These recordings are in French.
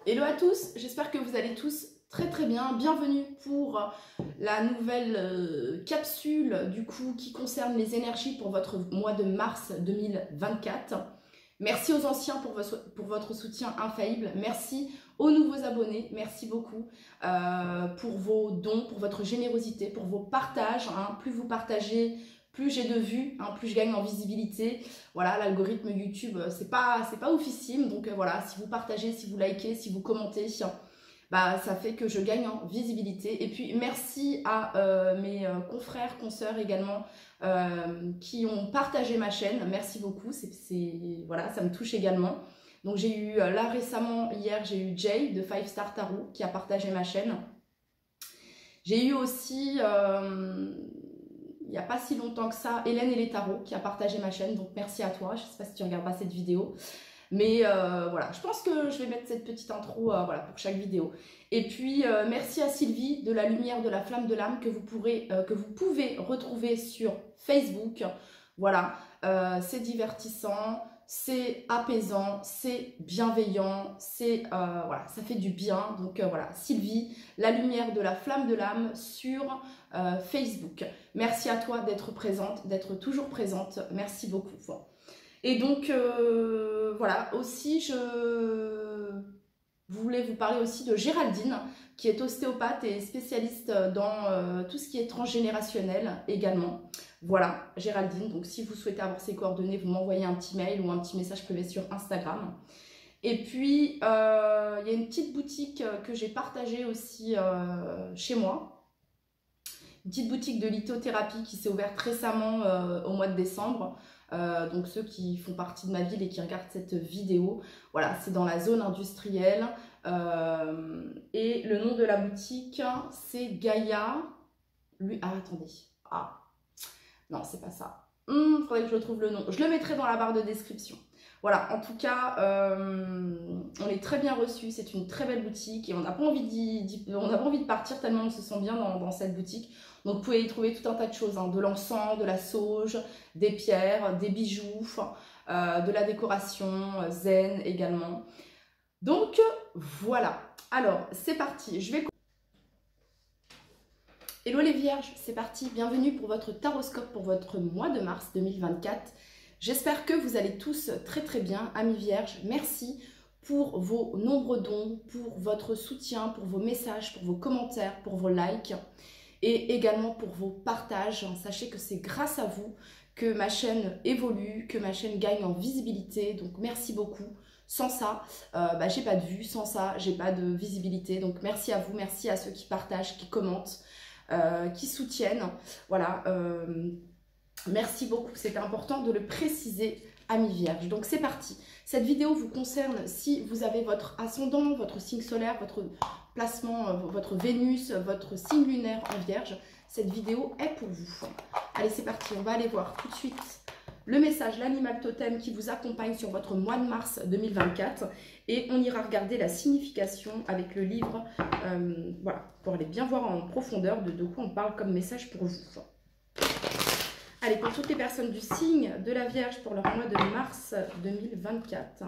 Hello à tous, j'espère que vous allez tous très très bien. Bienvenue pour la nouvelle capsule du coup qui concerne les énergies pour votre mois de mars 2024. Merci aux anciens pour votre soutien infaillible. Merci aux nouveaux abonnés. Merci beaucoup pour vos dons, pour votre générosité, pour vos partages. Plus vous partagez, plus j'ai de vues, plus je gagne en visibilité. Voilà, l'algorithme YouTube, c'est pas oufissime. Donc voilà, si vous partagez, si vous likez, si vous commentez, bah, ça fait que je gagne en visibilité. Et puis merci à mes confrères, consoeurs également qui ont partagé ma chaîne. Merci beaucoup, voilà, ça me touche également. Donc j'ai eu là récemment, hier, j'ai eu Jay de 5 Star Tarot qui a partagé ma chaîne. J'ai eu aussi, il n'y a pas si longtemps que ça, Hélène et les tarots qui a partagé ma chaîne. Donc merci à toi, je ne sais pas si tu regardes pas cette vidéo. Mais voilà, je pense que je vais mettre cette petite intro voilà, pour chaque vidéo. Et puis, merci à Sylvie de la lumière de la flamme de l'âme que vous pouvez retrouver sur Facebook. Voilà, c'est divertissant, c'est apaisant, c'est bienveillant, voilà, ça fait du bien. Donc voilà, Sylvie, la lumière de la flamme de l'âme sur Facebook. Merci à toi d'être présente, d'être toujours présente. Merci beaucoup. Et donc, voilà, aussi, je voulais vous parler aussi de Géraldine, qui est ostéopathe et spécialiste dans tout ce qui est transgénérationnel également. Voilà, Géraldine, donc si vous souhaitez avoir ses coordonnées, vous m'envoyez un petit mail ou un petit message privé sur Instagram. Et puis, il y a une petite boutique que j'ai partagée aussi chez moi. Une petite boutique de lithothérapie qui s'est ouverte récemment au mois de décembre. Donc ceux qui font partie de ma ville et qui regardent cette vidéo, voilà, c'est dans la zone industrielle. Et le nom de la boutique, c'est Gaïa. Attendez. Ah, non, c'est pas ça. Faudrait que je retrouve le nom. Je le mettrai dans la barre de description. Voilà, en tout cas, on est très bien reçus. C'est une très belle boutique et on n'a pas envie de partir tellement on se sent bien dans cette boutique. Donc, vous pouvez y trouver tout un tas de choses, de l'encens, de la sauge, des pierres, des bijoux, de la décoration zen également. Donc, voilà. Alors, c'est parti. Hello les vierges, c'est parti. Bienvenue pour votre taroscope pour votre mois de mars 2024. J'espère que vous allez tous très très bien, amis vierges. Merci pour vos nombreux dons, pour votre soutien, pour vos messages, pour vos commentaires, pour vos likes et également pour vos partages. Sachez que c'est grâce à vous que ma chaîne évolue, que ma chaîne gagne en visibilité. Donc merci beaucoup. Sans ça, j'ai pas de vue. Sans ça, j'ai pas de visibilité. Donc merci à vous, merci à ceux qui partagent, qui commentent, qui soutiennent. Voilà. Merci beaucoup, c'est important de le préciser, amis vierges. Donc c'est parti. Cette vidéo vous concerne si vous avez votre ascendant, votre signe solaire, votre placement, votre Vénus, votre signe lunaire en vierge. Cette vidéo est pour vous. Allez, c'est parti. On va aller voir tout de suite le message, l'animal totem qui vous accompagne sur votre mois de mars 2024. Et on ira regarder la signification avec le livre. Voilà, pour aller bien voir en profondeur de quoi on parle comme message pour vous. Allez, pour toutes les personnes du signe de la Vierge pour leur mois de mars 2024.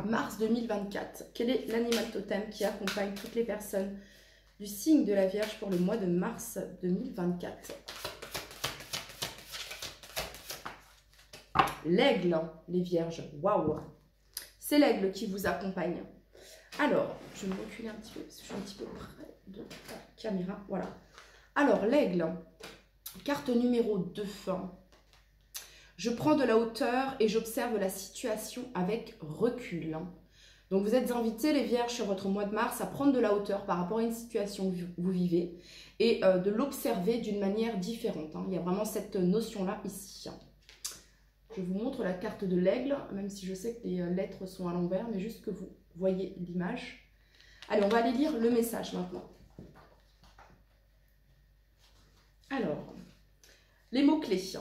Mars 2024. Quel est l'animal totem qui accompagne toutes les personnes du signe de la Vierge pour le mois de mars 2024? L'aigle, les Vierges. Waouh! C'est l'aigle qui vous accompagne. Alors, je vais me reculer un petit peu parce que je suis un petit peu près de la caméra. Voilà. Alors, l'aigle, carte numéro 2. Je prends de la hauteur et j'observe la situation avec recul. Donc, vous êtes invités, les vierges, sur votre mois de mars, à prendre de la hauteur par rapport à une situation que vous vivez et de l'observer d'une manière différente. Il y a vraiment cette notion-là ici. Je vous montre la carte de l'aigle, même si je sais que les lettres sont à l'envers, mais juste que vous voyez l'image. Allez, on va aller lire le message maintenant. Alors, les mots-clés.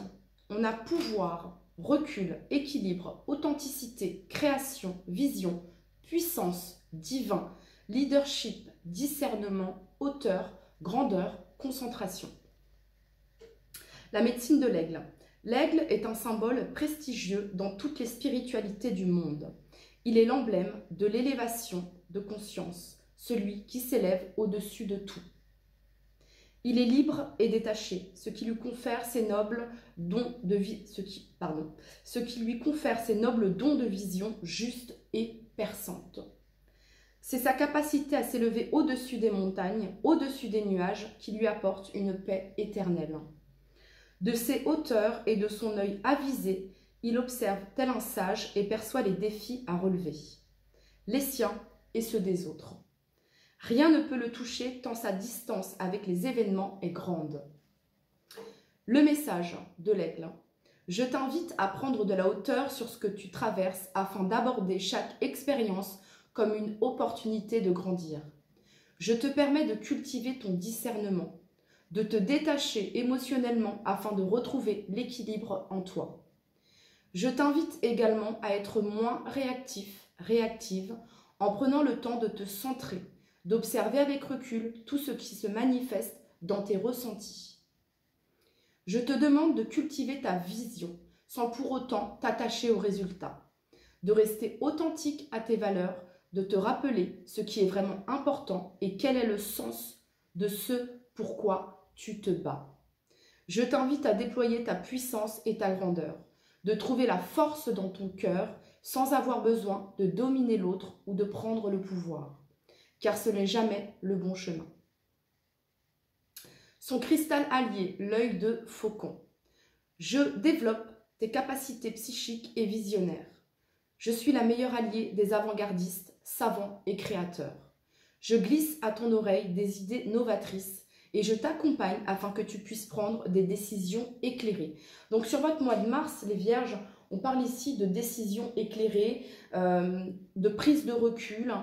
On a pouvoir, recul, équilibre, authenticité, création, vision, puissance, divin, leadership, discernement, hauteur, grandeur, concentration. La médecine de l'aigle. L'aigle est un symbole prestigieux dans toutes les spiritualités du monde. Il est l'emblème de l'élévation de conscience, celui qui s'élève au-dessus de tout. Il est libre et détaché, ce qui lui confère ses nobles dons de vision juste et perçante. C'est sa capacité à s'élever au-dessus des montagnes, au-dessus des nuages, qui lui apporte une paix éternelle. De ses hauteurs et de son œil avisé, il observe tel un sage et perçoit les défis à relever, les siens et ceux des autres. Rien ne peut le toucher tant sa distance avec les événements est grande. Le message de l'aigle. Je t'invite à prendre de la hauteur sur ce que tu traverses afin d'aborder chaque expérience comme une opportunité de grandir. Je te permets de cultiver ton discernement, de te détacher émotionnellement afin de retrouver l'équilibre en toi. Je t'invite également à être moins réactive, en prenant le temps de te centrer, d'observer avec recul tout ce qui se manifeste dans tes ressentis. Je te demande de cultiver ta vision, sans pour autant t'attacher aux résultats, de rester authentique à tes valeurs, de te rappeler ce qui est vraiment important et quel est le sens de ce pourquoi tu te bats. Je t'invite à déployer ta puissance et ta grandeur, de trouver la force dans ton cœur sans avoir besoin de dominer l'autre ou de prendre le pouvoir, car ce n'est jamais le bon chemin. Son cristal allié, l'œil de faucon. Je développe tes capacités psychiques et visionnaires. Je suis la meilleure alliée des avant-gardistes, savants et créateurs. Je glisse à ton oreille des idées novatrices et je t'accompagne afin que tu puisses prendre des décisions éclairées. Donc sur votre mois de mars, les Vierges, on parle ici de décisions éclairées, de prise de recul,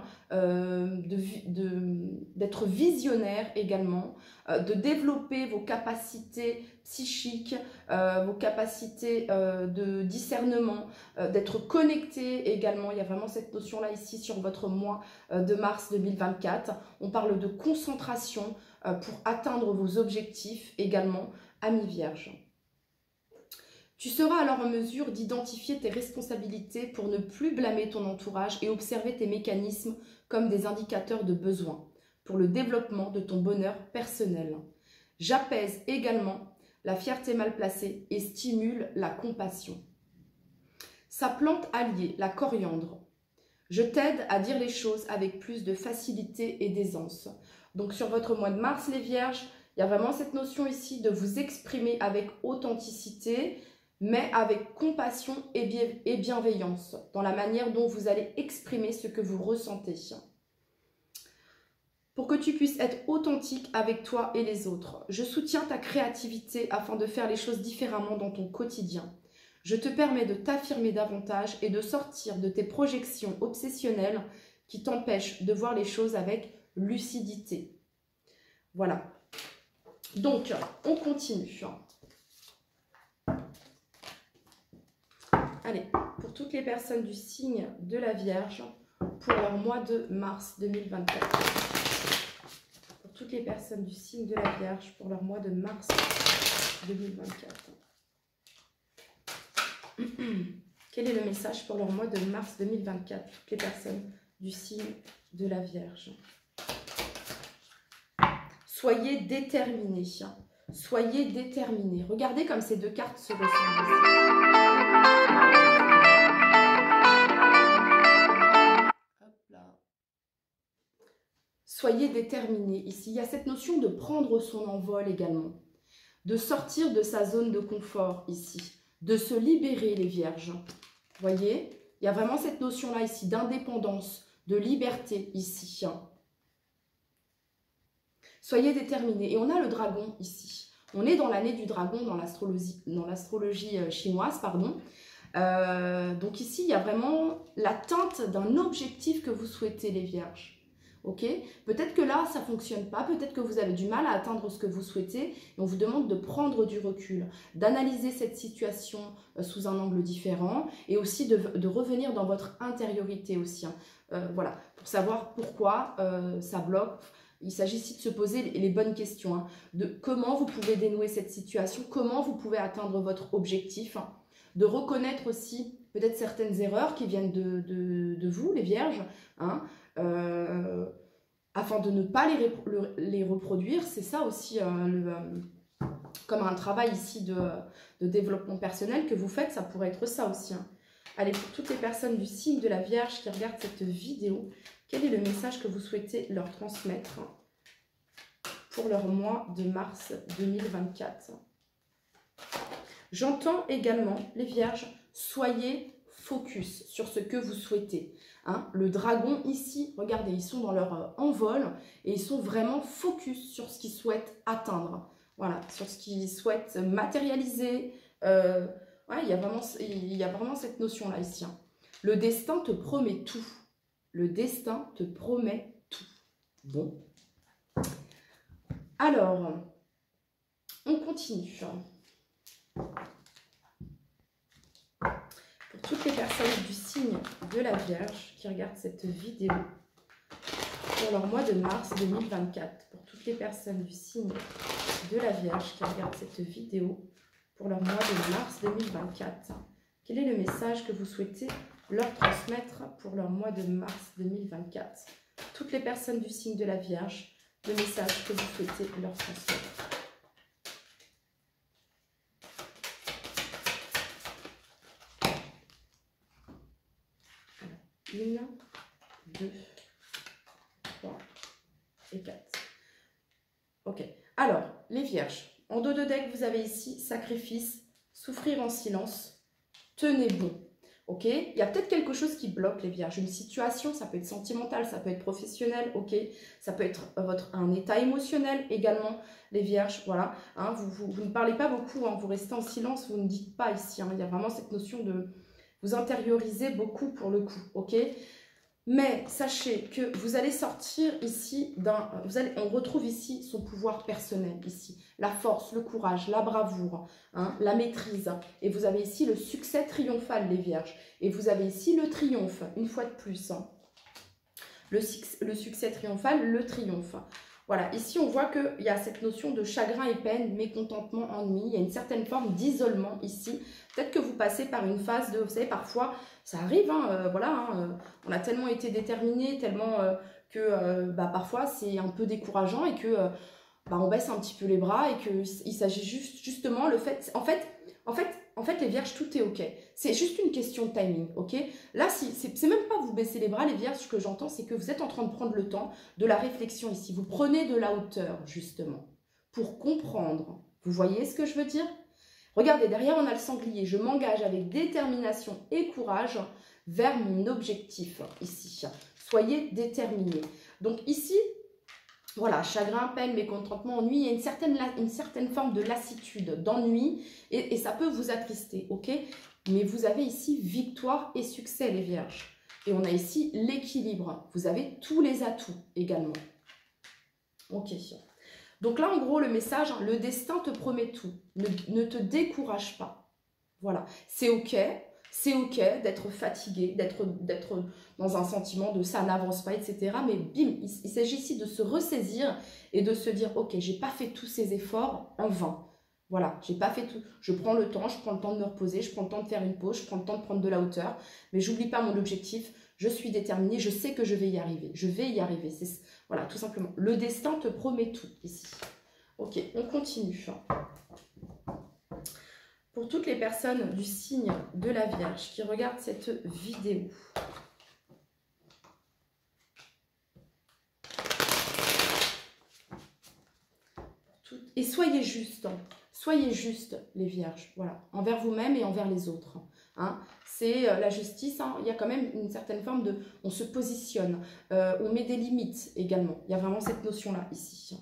d'être visionnaire également, de développer vos capacités psychiques, vos capacités de discernement, d'être connecté également. Il y a vraiment cette notion-là ici sur votre mois de mars 2024. On parle de concentration pour atteindre vos objectifs également, amis Vierges. Tu seras alors en mesure d'identifier tes responsabilités pour ne plus blâmer ton entourage et observer tes mécanismes comme des indicateurs de besoin pour le développement de ton bonheur personnel. J'apaise également la fierté mal placée et stimule la compassion. Sa plante alliée, la coriandre. Je t'aide à dire les choses avec plus de facilité et d'aisance. Donc sur votre mois de mars, les Vierges, il y a vraiment cette notion ici de vous exprimer avec authenticité, mais avec compassion et bienveillance dans la manière dont vous allez exprimer ce que vous ressentez. Pour que tu puisses être authentique avec toi et les autres, je soutiens ta créativité afin de faire les choses différemment dans ton quotidien. Je te permets de t'affirmer davantage et de sortir de tes projections obsessionnelles qui t'empêchent de voir les choses avec lucidité. Voilà. Donc, on continue. Allez, pour toutes les personnes du signe de la Vierge, pour leur mois de mars 2024. Pour toutes les personnes du signe de la Vierge, pour leur mois de mars 2024. Quel est le message pour leur mois de mars 2024, toutes les personnes du signe de la Vierge? Soyez déterminés. Soyez déterminés. Regardez comme ces deux cartes se ressemblent. Soyez déterminés. Ici, il y a cette notion de prendre son envol également. De sortir de sa zone de confort ici. De se libérer, les Vierges. Vous voyez, il y a vraiment cette notion-là ici d'indépendance, de liberté ici. Soyez déterminés. Et on a le dragon ici. On est dans l'année du dragon dans l'astrologie chinoise, pardon. Donc ici, il y a vraiment l'atteinte d'un objectif que vous souhaitez, les Vierges. Ok, peut-être que là, ça ne fonctionne pas. Peut-être que vous avez du mal à atteindre ce que vous souhaitez. Et on vous demande de prendre du recul, d'analyser cette situation sous un angle différent et aussi de revenir dans votre intériorité aussi. Voilà, pour savoir pourquoi ça bloque. Il s'agit ici de se poser les bonnes questions, hein, de comment vous pouvez dénouer cette situation, comment vous pouvez atteindre votre objectif, hein, de reconnaître aussi peut-être certaines erreurs qui viennent de vous, les vierges, hein, afin de ne pas les reproduire. C'est ça aussi comme un travail ici de développement personnel que vous faites, ça pourrait être ça aussi. Hein. Allez, pour toutes les personnes du signe de la Vierge qui regardent cette vidéo, quel est le message que vous souhaitez leur transmettre pour leur mois de mars 2024? J'entends également, les Vierges, soyez focus sur ce que vous souhaitez. Hein, le dragon ici, regardez, ils sont dans leur envol et ils sont vraiment focus sur ce qu'ils souhaitent atteindre. Voilà, sur ce qu'ils souhaitent matérialiser. Ouais, il y a vraiment cette notion-là ici. Hein. Le destin te promet tout. Le destin te promet tout. Bon. Alors, on continue. Pour toutes les personnes du signe de la Vierge qui regardent cette vidéo, pour leur mois de mars 2024, pour toutes les personnes du signe de la Vierge qui regardent cette vidéo, pour leur mois de mars 2024, quel est le message que vous souhaitez leur transmettre pour leur mois de mars 2024? Toutes les personnes du signe de la Vierge, le message que vous souhaitez leur transmettre. Alors, 1, 2, 3 et 4. Ok. Alors, les Vierges, en dos de deck, vous avez ici sacrifice, souffrir en silence, tenez bon. Ok, il y a peut-être quelque chose qui bloque les Vierges, une situation, ça peut être sentimental, ça peut être professionnel, ok, ça peut être un état émotionnel également, les Vierges, voilà, hein, vous ne parlez pas beaucoup, hein, vous restez en silence, vous ne dites pas ici, hein, il y a vraiment cette notion de vous intérioriser beaucoup pour le coup, ok. Mais sachez que vous allez sortir ici on retrouve ici son pouvoir personnel ici, la force, le courage, la bravoure, hein, la maîtrise. Et vous avez ici le succès triomphal, les Vierges. Et vous avez ici le triomphe, une fois de plus. Hein. Le succès triomphal, le triomphe. Voilà, ici on voit qu'il y a cette notion de chagrin et peine, mécontentement, ennui. Il y a une certaine forme d'isolement ici. Peut-être que vous passez par une phase de, vous savez, parfois, ça arrive, hein, voilà, hein, on a tellement été déterminé, tellement que parfois c'est un peu décourageant et que on baisse un petit peu les bras et qu'il s'agit justement le fait, en fait les Vierges, tout est ok. C'est juste une question de timing, ok. Là, c'est même pas vous baisser les bras, les Vierges, ce que j'entends, c'est que vous êtes en train de prendre le temps de la réflexion ici. Vous prenez de la hauteur, justement, pour comprendre. Vous voyez ce que je veux dire? Regardez, derrière, on a le sanglier. Je m'engage avec détermination et courage vers mon objectif, ici. Soyez déterminés. Donc ici, voilà, chagrin, peine, mécontentement, ennui, il y a une certaine forme de lassitude, d'ennui, et ça peut vous attrister, ok? Mais vous avez ici victoire et succès, les Vierges. Et on a ici l'équilibre. Vous avez tous les atouts également. Ok. Donc là, en gros, le message, hein, le destin te promet tout. Ne te décourage pas. Voilà. C'est ok. C'est ok d'être fatigué, d'être dans un sentiment de ça n'avance pas, etc. Mais bim, il s'agit ici de se ressaisir et de se dire, ok, j'ai pas fait tous ces efforts en vain. Voilà, j'ai pas fait tout. Je prends le temps de me reposer, je prends le temps de faire une pause, je prends le temps de prendre de la hauteur. Mais j'oublie pas mon objectif. Je suis déterminée, je sais que je vais y arriver. Je vais y arriver. Voilà, tout simplement. Le destin te promet tout ici. Ok, on continue. Pour toutes les personnes du signe de la Vierge qui regardent cette vidéo, et soyez justes, les Vierges, voilà, envers vous-même et envers les autres. Hein. C'est la justice, hein. Il y a quand même une certaine forme de... On se positionne, on met des limites également. Il y a vraiment cette notion-là ici.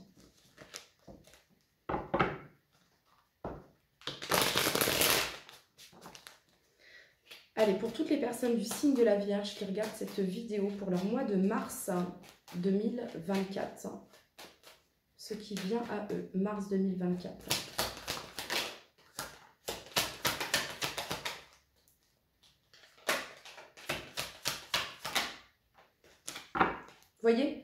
Allez, pour toutes les personnes du signe de la Vierge qui regardent cette vidéo pour leur mois de mars 2024, ce qui vient à eux, mars 2024. Vous voyez,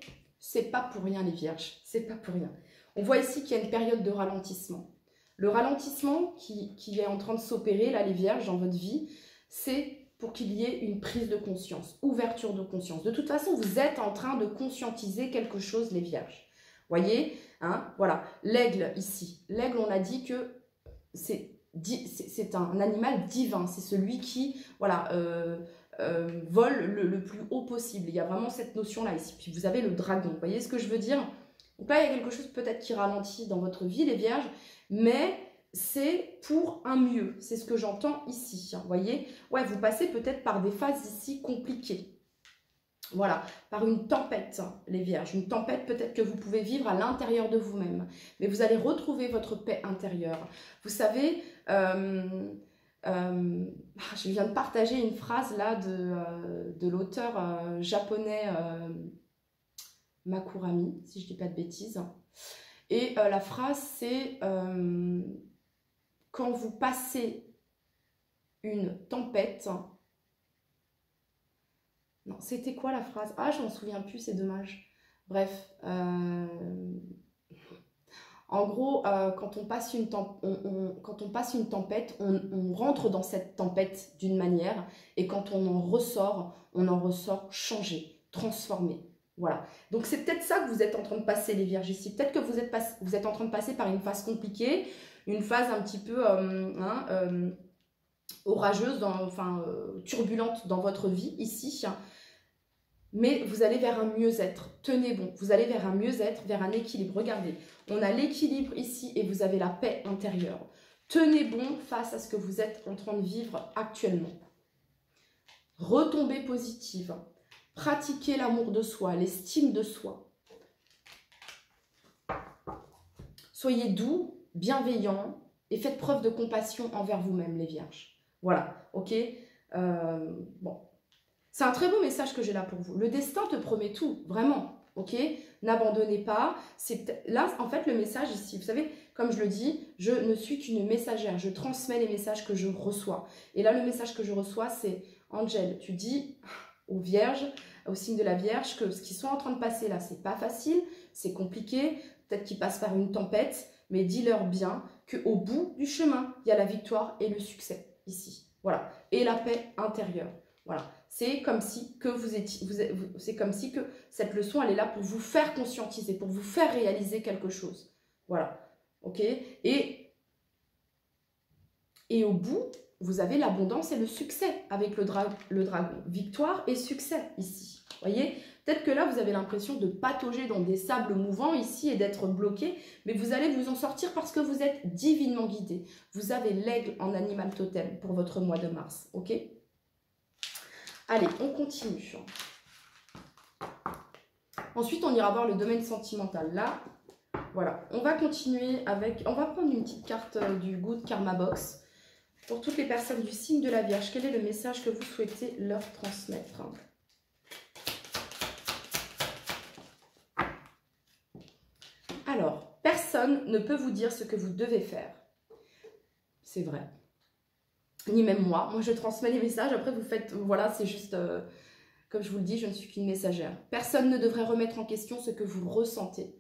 c'est pas pour rien les vierges, c'est pas pour rien. On voit ici qu'il y a une période de ralentissement. Le ralentissement qui est en train de s'opérer, là les vierges, dans votre vie, c'est pour qu'il y ait une prise de conscience, ouverture de conscience. De toute façon, vous êtes en train de conscientiser quelque chose, les vierges. Voyez, hein, voilà, l'aigle ici. L'aigle, on a dit que c'est un animal divin, c'est celui qui, voilà, vole le plus haut possible. Il y a vraiment cette notion-là ici. Puis vous avez le dragon, vous voyez ce que je veux dire? Donc là, il y a quelque chose peut-être qui ralentit dans votre vie, les vierges, mais c'est pour un mieux. C'est ce que j'entends ici, vous voyez? Ouais, vous passez peut-être par des phases ici compliquées. Voilà, par une tempête, les vierges. Une tempête peut-être que vous pouvez vivre à l'intérieur de vous-même. Mais vous allez retrouver votre paix intérieure. Vous savez, je viens de partager une phrase là de l'auteur japonais Makurami, si je ne dis pas de bêtises. Et la phrase c'est quand vous passez une tempête... Non, c'était quoi la phrase? Ah, je m'en souviens plus, c'est dommage. Bref, en gros, quand on passe une tempête, on rentre dans cette tempête d'une manière, et quand on en ressort changé, transformé. Voilà. Donc c'est peut-être ça que vous êtes en train de passer, les vierges ici. Peut-être que vous êtes en train de passer par une phase compliquée, une phase un petit peu orageuse, turbulente dans votre vie ici. Mais vous allez vers un mieux-être. Tenez bon, vous allez vers un mieux-être, vers un équilibre. Regardez, on a l'équilibre ici et vous avez la paix intérieure. Tenez bon face à ce que vous êtes en train de vivre actuellement. Retombez positive. Pratiquez l'amour de soi, l'estime de soi. Soyez doux, bienveillants et faites preuve de compassion envers vous-même, les vierges. Voilà, ok? Bon. C'est un très beau message que j'ai là pour vous. Le destin te promet tout, vraiment, ok? N'abandonnez pas. Là, en fait, le message ici, vous savez, comme je le dis, je ne suis qu'une messagère. Je transmets les messages que je reçois. Et là, le message que je reçois, c'est Angel, tu dis aux vierges, au signe de la Vierge, que ce qu'ils sont en train de passer là, c'est pas facile, c'est compliqué. Peut-être qu'ils passent par une tempête, mais dis-leur bien qu'au bout du chemin, il y a la victoire et le succès ici. Voilà. Et la paix intérieure. Voilà. C'est comme si que c'est comme si que cette leçon, elle est là pour vous faire conscientiser, pour vous faire réaliser quelque chose. Voilà. Ok? Et au bout, vous avez l'abondance et le succès avec le dragon. Victoire et succès ici. Voyez? Peut-être que là, vous avez l'impression de patauger dans des sables mouvants ici et d'être bloqué, mais vous allez vous en sortir parce que vous êtes divinement guidé. Vous avez l'aigle en animal totem pour votre mois de mars. Ok? Allez, on continue. Ensuite, on ira voir le domaine sentimental. Là, voilà. On va continuer avec... On va prendre une petite carte du Good Karma Box. Pour toutes les personnes du signe de la Vierge, quel est le message que vous souhaitez leur transmettre? Alors, personne ne peut vous dire ce que vous devez faire. C'est vrai. Ni même moi. Moi, je transmets les messages. Après, vous faites... Voilà, c'est juste... comme je vous le dis, je ne suis qu'une messagère. Personne ne devrait remettre en question ce que vous ressentez.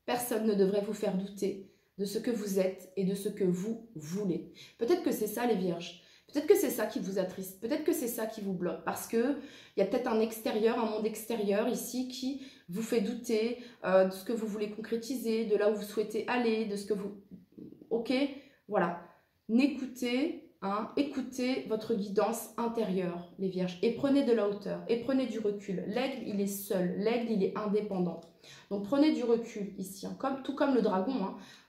Personne ne devrait vous faire douter de ce que vous êtes et de ce que vous voulez. Peut-être que c'est ça, les vierges. Peut-être que c'est ça qui vous attriste. Peut-être que c'est ça qui vous bloque. Parce qu'il y a peut-être un extérieur, un monde extérieur ici qui vous fait douter de ce que vous voulez concrétiser, de là où vous souhaitez aller, de ce que vous... Ok? Voilà. N'écoutez... écoutez votre guidance intérieure, les vierges, et prenez de la hauteur, et prenez du recul. L'aigle, il est seul, l'aigle, il est indépendant. Donc prenez du recul ici, tout comme le dragon.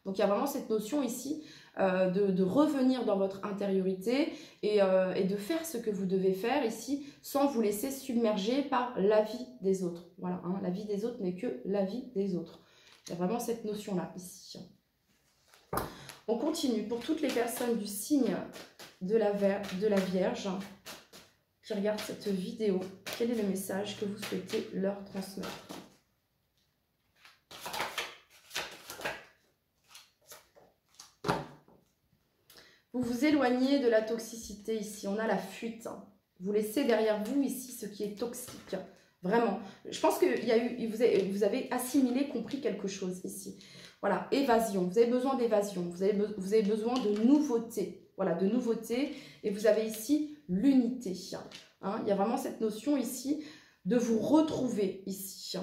Donc il y a vraiment cette notion ici de revenir dans votre intériorité et de faire ce que vous devez faire ici, sans vous laisser submerger par la vie des autres. Voilà, la vie des autres n'est que la vie des autres. Il y a vraiment cette notion-là ici. On continue pour toutes les personnes du signe de la Vierge qui regardent cette vidéo. Quel est le message que vous souhaitez leur transmettre? Vous vous éloignez de la toxicité ici. On a la fuite. Vous laissez derrière vous ici ce qui est toxique. Vraiment. Je pense que vous avez assimilé, compris quelque chose ici. Voilà, évasion. Vous avez besoin d'évasion. Vous avez besoin de nouveauté. Voilà, de nouveauté. Et vous avez ici l'unité. Hein, il y a vraiment cette notion ici de vous retrouver ici.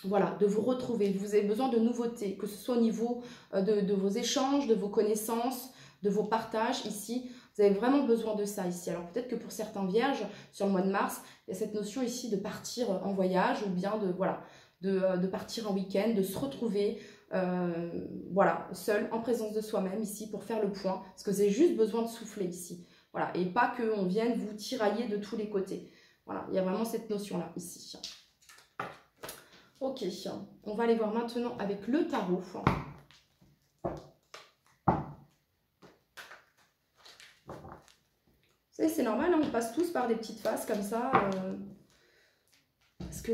Voilà, de vous retrouver. Vous avez besoin de nouveautés, que ce soit au niveau de vos échanges, de vos connaissances, de vos partages ici. Vous avez vraiment besoin de ça ici. Alors peut-être que pour certains vierges, sur le mois de mars, il y a cette notion ici de partir en voyage ou bien de, voilà, de partir en week-end, de se retrouver voilà, seul, en présence de soi-même ici pour faire le point. Parce que vous avez juste besoin de souffler ici. Voilà, et pas qu'on vienne vous tirailler de tous les côtés. Voilà, il y a vraiment cette notion-là ici. Ok, on va aller voir maintenant avec le tarot. C'est normal, hein, on passe tous par des petites phases comme ça.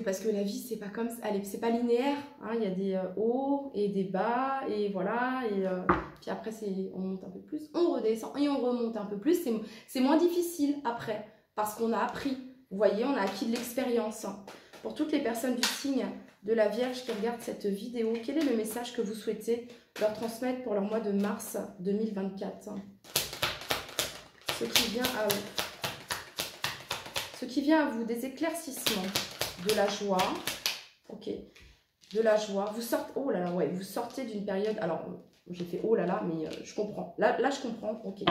Parce que la vie, c'est pas comme ça. Allez, c'est pas linéaire. Hein, il y a des hauts et des bas. Et voilà. Et puis après, on monte un peu plus. On redescend et on remonte un peu plus. C'est moins difficile après. Parce qu'on a appris. Vous voyez, on a acquis de l'expérience. Pour toutes les personnes du signe de la Vierge qui regardent cette vidéo, quel est le message que vous souhaitez leur transmettre pour leur mois de mars 2024? Ce qui vient à eux. Ce qui vient à vous, des éclaircissements, de la joie. Ok. De la joie. Vous sortez, oh là là, ouais, vous sortez d'une période, alors j'ai fait oh là là, mais je comprends. Là, je comprends, ok.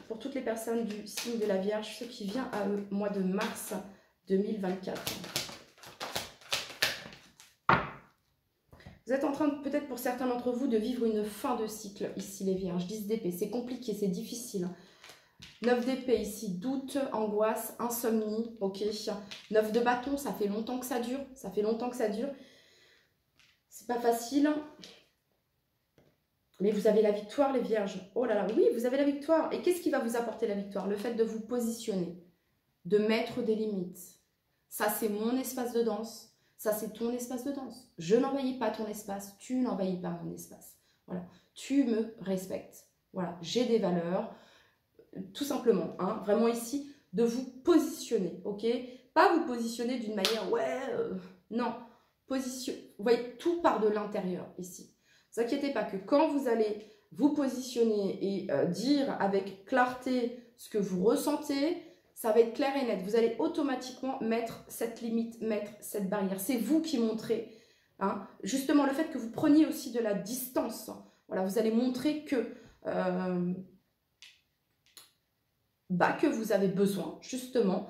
Pour toutes les personnes du signe de la Vierge, ce qui vient à eux, mois de mars 2024. Vous êtes en train, peut-être pour certains d'entre vous, de vivre une fin de cycle ici, les Vierges. 10 d'épée, c'est compliqué, c'est difficile. 9 d'épée ici, doute, angoisse, insomnie, ok. 9 de bâton, ça fait longtemps que ça dure. Ça fait longtemps que ça dure. C'est pas facile. Mais vous avez la victoire, les Vierges. Oh là là, oui, vous avez la victoire. Et qu'est-ce qui va vous apporter la victoire? Le fait de vous positionner, de mettre des limites. Ça, c'est mon espace de danse. Ça, c'est ton espace de danse. Je n'envahis pas ton espace. Tu n'envahis pas mon espace. Voilà. Tu me respectes. Voilà. J'ai des valeurs. Tout simplement. Hein. Vraiment ici, de vous positionner. Ok? Pas vous positionner d'une manière, ouais, non. Position. Vous voyez, tout part de l'intérieur ici. Ne vous inquiétez pas que quand vous allez vous positionner et dire avec clarté ce que vous ressentez, ça va être clair et net. Vous allez automatiquement mettre cette limite, mettre cette barrière. C'est vous qui montrez, hein, justement, le fait que vous preniez aussi de la distance. Voilà, vous allez montrer que, que vous avez besoin, justement,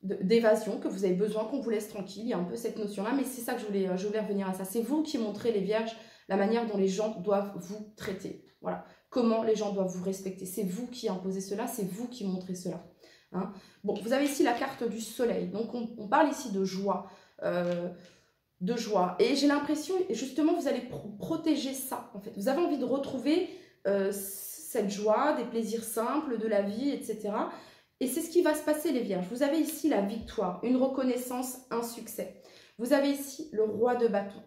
d'évasion, que vous avez besoin qu'on vous laisse tranquille. Il y a un peu cette notion-là, mais c'est ça que je voulais revenir à ça. C'est vous qui montrez, les Vierges, la manière dont les gens doivent vous traiter. Voilà. Comment les gens doivent vous respecter. C'est vous qui imposez cela, c'est vous qui montrez cela. Hein. Bon, vous avez ici la carte du soleil. Donc, on parle ici de joie. Et j'ai l'impression, justement, vous allez protéger ça, en fait. Vous avez envie de retrouver cette joie, des plaisirs simples de la vie, etc. Et c'est ce qui va se passer, les Vierges. Vous avez ici la victoire, une reconnaissance, un succès. Vous avez ici le roi de bâton.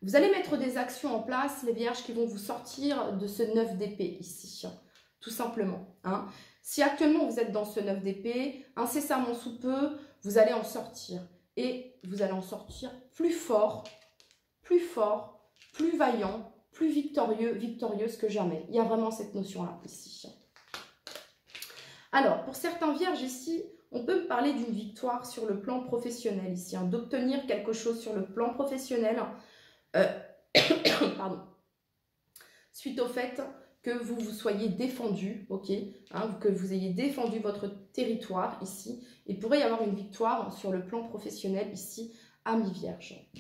Vous allez mettre des actions en place, les Vierges, qui vont vous sortir de ce 9 d'épée ici, tout simplement. Hein. Si actuellement vous êtes dans ce 9 d'épée, incessamment sous peu, vous allez en sortir. Et vous allez en sortir plus fort, plus vaillant, plus victorieuse que jamais. Il y a vraiment cette notion-là ici. Alors, pour certains Vierges ici, on peut parler d'une victoire sur le plan professionnel ici, hein, d'obtenir quelque chose sur le plan professionnel. Pardon. Suite au fait que vous vous soyez défendu, ok, hein, que vous ayez défendu votre territoire ici, il pourrait y avoir une victoire sur le plan professionnel ici, amis Vierge.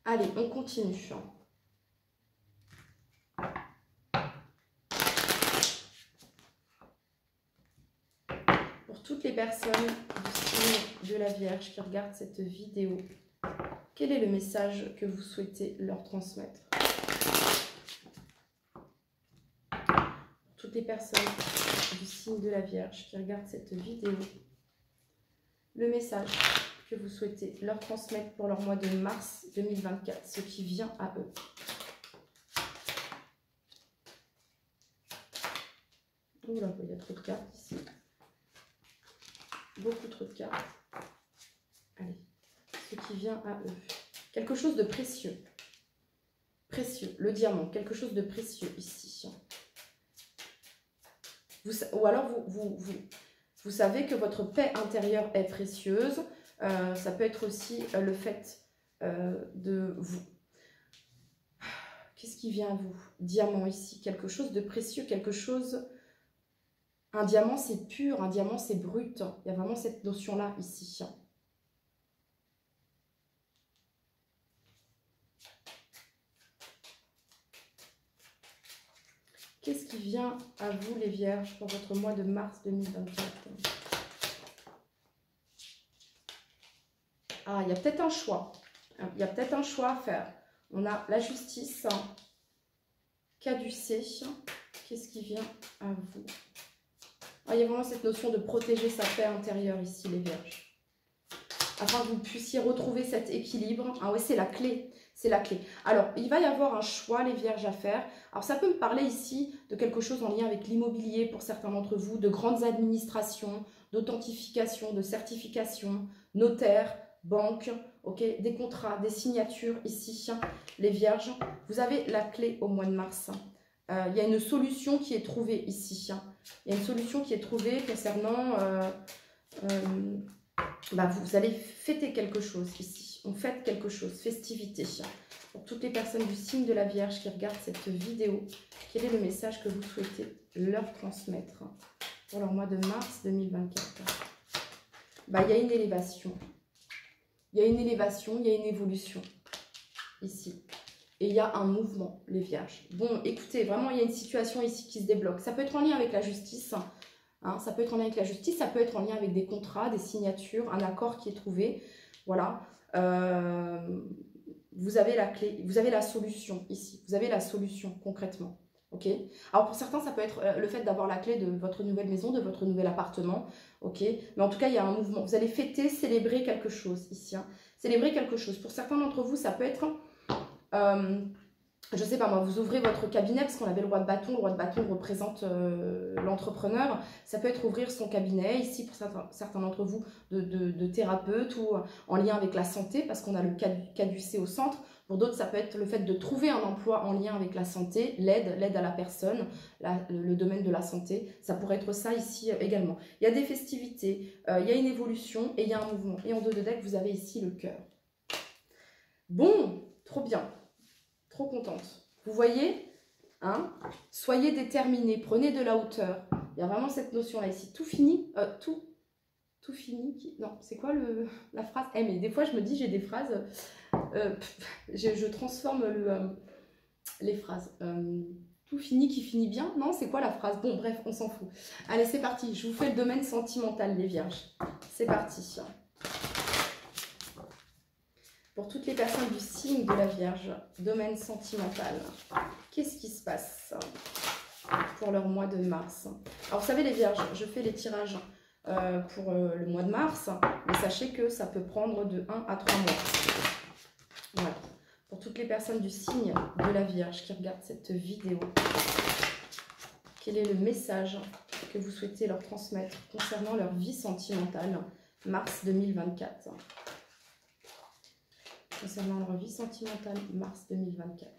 Allez, on continue. Pour toutes les personnes du signe de la Vierge qui regardent cette vidéo, quel est le message que vous souhaitez leur transmettre? Pour toutes les personnes du signe de la Vierge qui regardent cette vidéo, le message que vous souhaitez leur transmettre pour leur mois de mars 2024, ce qui vient à eux. Oula, il y a trop de cartes ici. Beaucoup trop de cartes. Allez, ce qui vient à eux. Quelque chose de précieux. Précieux, le diamant, quelque chose de précieux ici. Ou alors vous savez que votre paix intérieure est précieuse. Ça peut être aussi le fait de vous. Qu'est-ce qui vient à vous? Diamant ici, quelque chose de précieux, quelque chose... Un diamant, c'est pur, un diamant, c'est brut. Il y a vraiment cette notion-là ici. Qu'est-ce qui vient à vous, les Vierges, pour votre mois de mars 2024? Ah, il y a peut-être un choix. Il y a peut-être un choix à faire. On a la justice, caducée. Qu'est-ce qui vient à vous? Ah, il y a vraiment cette notion de protéger sa paix intérieure ici, les Vierges. Afin que vous puissiez retrouver cet équilibre. Ah oui, c'est la clé. C'est la clé. Alors, il va y avoir un choix, les Vierges, à faire. Alors, ça peut me parler ici de quelque chose en lien avec l'immobilier pour certains d'entre vous, de grandes administrations, d'authentification, de certification, notaire, banque, ok, des contrats, des signatures ici, les Vierges. Vous avez la clé au mois de mars. Il y a une solution qui est trouvée ici. Il y a une solution qui est trouvée concernant... vous allez fêter quelque chose ici. On fête quelque chose, festivité. Pour toutes les personnes du signe de la Vierge qui regardent cette vidéo, quel est le message que vous souhaitez leur transmettre pour leur mois de mars 2024? Il y a une élévation. Il y a une élévation, il y a une évolution ici. Et il y a un mouvement, les Vierges. Bon, écoutez, vraiment, il y a une situation ici qui se débloque. Ça peut être en lien avec la justice. Ça peut être en lien avec la justice, ça peut être en lien avec des contrats, des signatures, un accord qui est trouvé. Voilà. Vous avez la clé, vous avez la solution ici. Vous avez la solution concrètement. Ok. Alors pour certains, ça peut être le fait d'avoir la clé de votre nouvelle maison, de votre nouvel appartement. Ok. Mais en tout cas, il y a un mouvement. Vous allez fêter, célébrer quelque chose ici. Célébrer quelque chose. Pour certains d'entre vous, ça peut être... je sais pas moi, vous ouvrez votre cabinet parce qu'on avait le roi de bâton. Le roi de bâton représente l'entrepreneur. Ça peut être ouvrir son cabinet ici pour certains d'entre vous de thérapeute ou en lien avec la santé parce qu'on a le caducée au centre. Pour d'autres, ça peut être le fait de trouver un emploi en lien avec la santé, l'aide à la personne, le domaine de la santé. Ça pourrait être ça ici également. Il y a des festivités, il y a une évolution et il y a un mouvement. Et en dos de deck, vous avez ici le cœur. Bon, trop bien. Trop contente. Vous voyez, hein? Soyez déterminés, prenez de la hauteur. Il y a vraiment cette notion-là ici. Tout fini, tout fini. Non, c'est quoi la phrase? Mais des fois, je me dis, j'ai des phrases, je transforme les phrases. Tout fini qui finit bien? Non, c'est quoi la phrase? Bon, bref, on s'en fout. Allez, c'est parti. Je vous fais le domaine sentimental, les Vierges. C'est parti. Pour toutes les personnes du signe de la Vierge, domaine sentimental, qu'est-ce qui se passe pour leur mois de mars? Alors, vous savez, les Vierges, je fais les tirages pour le mois de mars, mais sachez que ça peut prendre de 1 à 3 mois. Voilà. Pour toutes les personnes du signe de la Vierge qui regardent cette vidéo, quel est le message que vous souhaitez leur transmettre concernant leur vie sentimentale, mars 2024? Concernant leur vie sentimentale, mars 2024.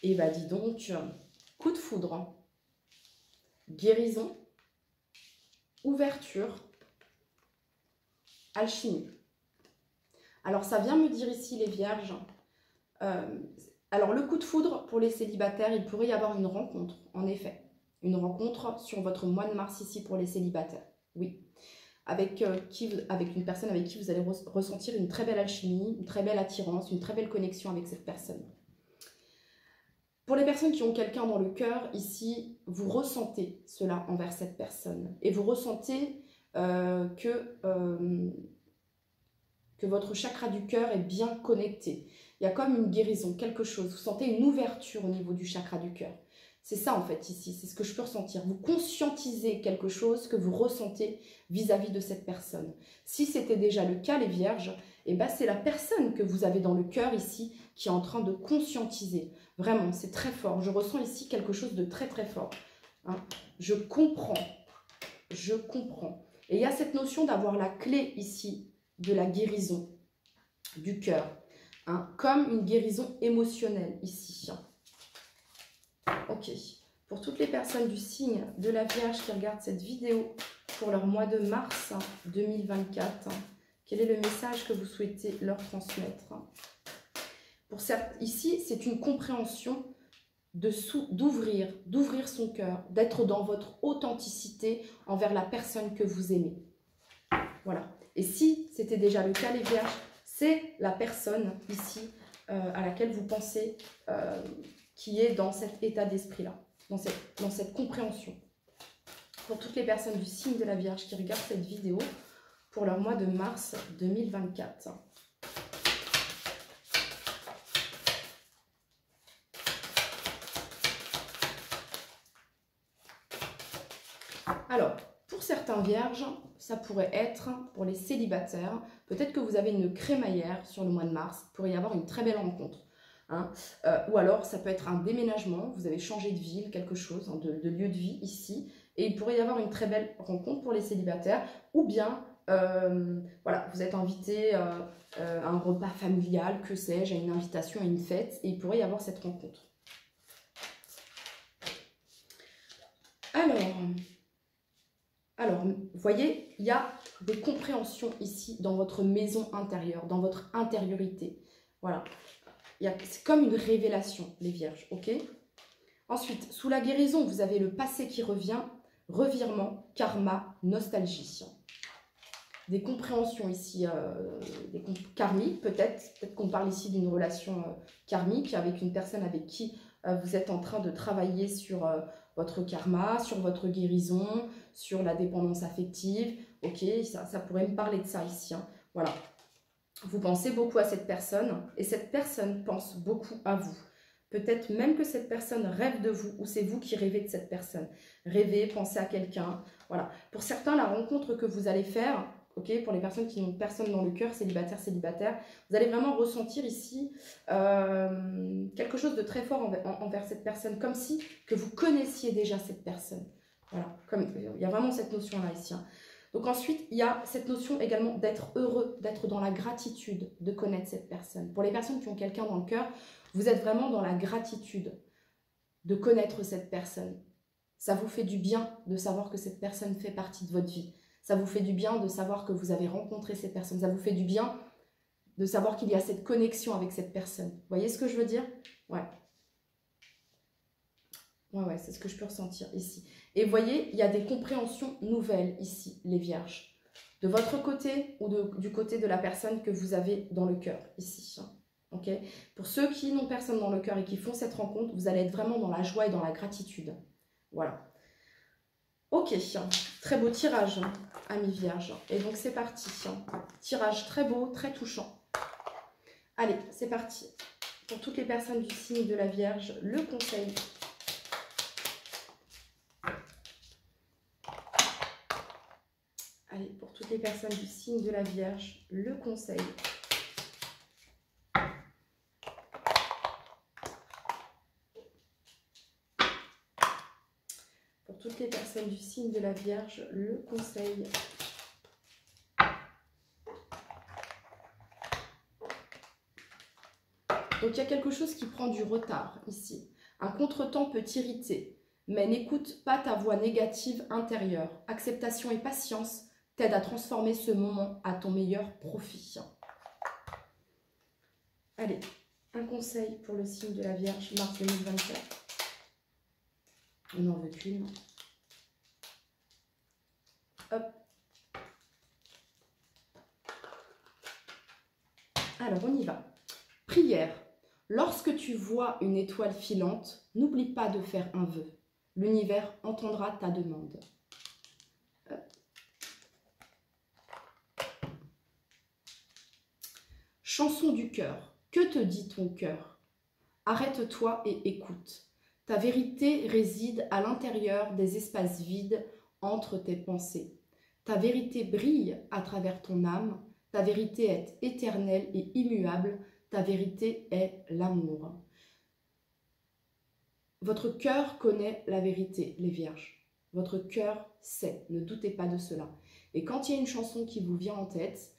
Et bah dis donc, coup de foudre, guérison, ouverture, alchimie. Alors ça vient me dire ici les Vierges, alors le coup de foudre pour les célibataires, il pourrait y avoir une rencontre, en effet. Une rencontre sur votre mois de mars ici pour les célibataires, oui. Avec une personne avec qui vous allez ressentir une très belle alchimie, une très belle attirance, une très belle connexion avec cette personne. Pour les personnes qui ont quelqu'un dans le cœur, ici, vous ressentez cela envers cette personne. Et vous ressentez que votre chakra du cœur est bien connecté. Il y a comme une guérison, quelque chose. Vous sentez une ouverture au niveau du chakra du cœur. C'est ça en fait ici, c'est ce que je peux ressentir. Vous conscientisez quelque chose que vous ressentez vis-à-vis de cette personne. Si c'était déjà le cas les vierges, eh ben, c'est la personne que vous avez dans le cœur ici qui est en train de conscientiser. Vraiment, c'est très fort. Je ressens ici quelque chose de très très fort. Hein. Je comprends. Je comprends. Et il y a cette notion d'avoir la clé ici de la guérison du cœur. Hein, comme une guérison émotionnelle ici. Ok. Pour toutes les personnes du signe de la Vierge qui regardent cette vidéo pour leur mois de mars 2024, quel est le message que vous souhaitez leur transmettre? Pour certains, ici, c'est une compréhension d'ouvrir son cœur, d'être dans votre authenticité envers la personne que vous aimez. Voilà. Et si c'était déjà le cas, les Vierges, c'est la personne ici à laquelle vous pensez qui est dans cet état d'esprit-là, dans cette compréhension. Pour toutes les personnes du signe de la Vierge qui regardent cette vidéo pour leur mois de mars 2024. Alors, pour certains vierges, ça pourrait être pour les célibataires. Peut-être que vous avez une crémaillère sur le mois de mars. Il pourrait y avoir une très belle rencontre. Hein. Ou alors, ça peut être un déménagement. Vous avez changé de ville, quelque chose, hein, de lieu de vie ici. Et il pourrait y avoir une très belle rencontre pour les célibataires. Ou bien, voilà, vous êtes invité à un repas familial, que sais-je, à une invitation, à une fête. Et il pourrait y avoir cette rencontre. Alors, vous voyez, il y a des compréhensions ici dans votre maison intérieure, dans votre intériorité. Voilà. C'est comme une révélation, les vierges, ok? Ensuite, sous la guérison, vous avez le passé qui revient, revirement, karma, nostalgie. Des compréhensions ici, karmiques, peut-être qu'on parle ici d'une relation karmique avec une personne avec qui vous êtes en train de travailler sur votre karma, sur votre guérison, sur la dépendance affective. Ok, ça pourrait me parler de ça ici. Hein. Voilà. Vous pensez beaucoup à cette personne et cette personne pense beaucoup à vous. Peut-être même que cette personne rêve de vous ou c'est vous qui rêvez de cette personne. Rêvez, pensez à quelqu'un. Voilà. Pour certains, la rencontre que vous allez faire, ok, pour les personnes qui n'ont personne dans le cœur, célibataire, vous allez vraiment ressentir ici quelque chose de très fort envers cette personne, comme si que vous connaissiez déjà cette personne. Voilà. Il y a vraiment cette notion-là ici. Hein. Donc ensuite, il y a cette notion également d'être heureux, d'être dans la gratitude de connaître cette personne. Pour les personnes qui ont quelqu'un dans le cœur, vous êtes vraiment dans la gratitude de connaître cette personne. Ça vous fait du bien de savoir que cette personne fait partie de votre vie. Ça vous fait du bien de savoir que vous avez rencontré cette personne. Ça vous fait du bien de savoir qu'il y a cette connexion avec cette personne. Vous voyez ce que je veux dire? Ouais. Ouais, c'est ce que je peux ressentir ici. Et vous voyez, il y a des compréhensions nouvelles ici, les vierges. De votre côté ou du côté de la personne que vous avez dans le cœur, ici. Okay. Pour ceux qui n'ont personne dans le cœur et qui font cette rencontre, vous allez être vraiment dans la joie et dans la gratitude. Voilà. Ok, très beau tirage, amis vierges. Et donc c'est parti. Tirage très beau, très touchant. Allez, c'est parti. Pour toutes les personnes du signe de la Vierge, le conseil. Allez, pour toutes les personnes du signe de la Vierge, le conseil. Pour toutes les personnes du signe de la Vierge, le conseil. Donc il y a quelque chose qui prend du retard ici. Un contretemps peut t'irriter, mais n'écoute pas ta voix négative intérieure. Acceptation et patience t'aident à transformer ce moment à ton meilleur profit. Allez, un conseil pour le signe de la Vierge, mars 2024. On n'en veut qu'une. Hop. Alors, on y va. Prière. Lorsque tu vois une étoile filante, n'oublie pas de faire un vœu. L'univers entendra ta demande. Hop. Chanson du cœur. Que te dit ton cœur? Arrête-toi et écoute. Ta vérité réside à l'intérieur des espaces vides entre tes pensées. Ta vérité brille à travers ton âme. Ta vérité est éternelle et immuable. Ta vérité est l'amour. Votre cœur connaît la vérité, les vierges. Votre cœur sait, ne doutez pas de cela. Et quand il y a une chanson qui vous vient en tête,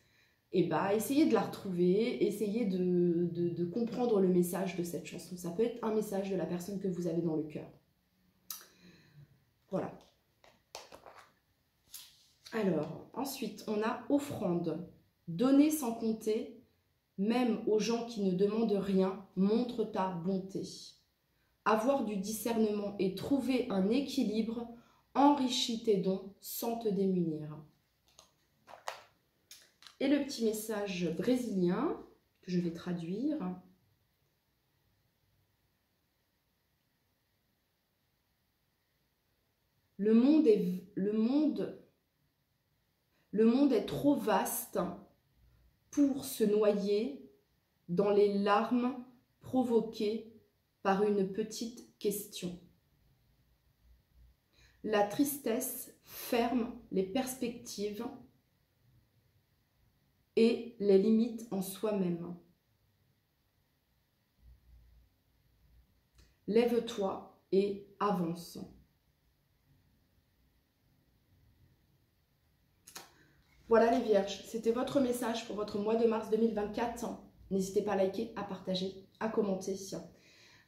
eh ben, essayez de la retrouver, essayez de comprendre le message de cette chanson. Ça peut être un message de la personne que vous avez dans le cœur. Voilà. Alors, ensuite, on a offrande. Donner sans compter, même aux gens qui ne demandent rien, montre ta bonté. Avoir du discernement et trouver un équilibre enrichit tes dons sans te démunir. Et le petit message brésilien que je vais traduire. Le monde est trop vaste pour se noyer dans les larmes provoquées par une petite question. La tristesse ferme les perspectives et les limites en soi-même. Lève-toi et avance. Voilà les vierges, c'était votre message pour votre mois de mars 2024. N'hésitez pas à liker, à partager, à commenter,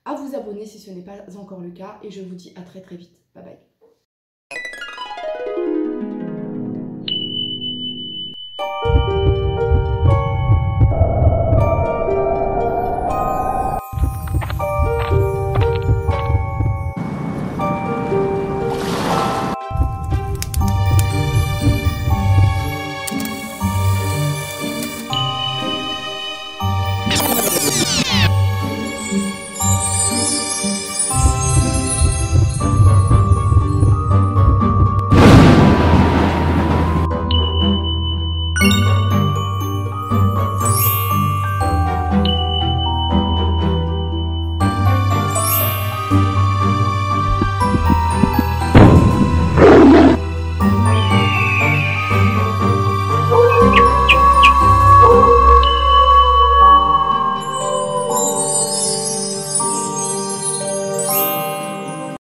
à vous abonner si ce n'est pas encore le cas. Et je vous dis à très très vite. Bye bye.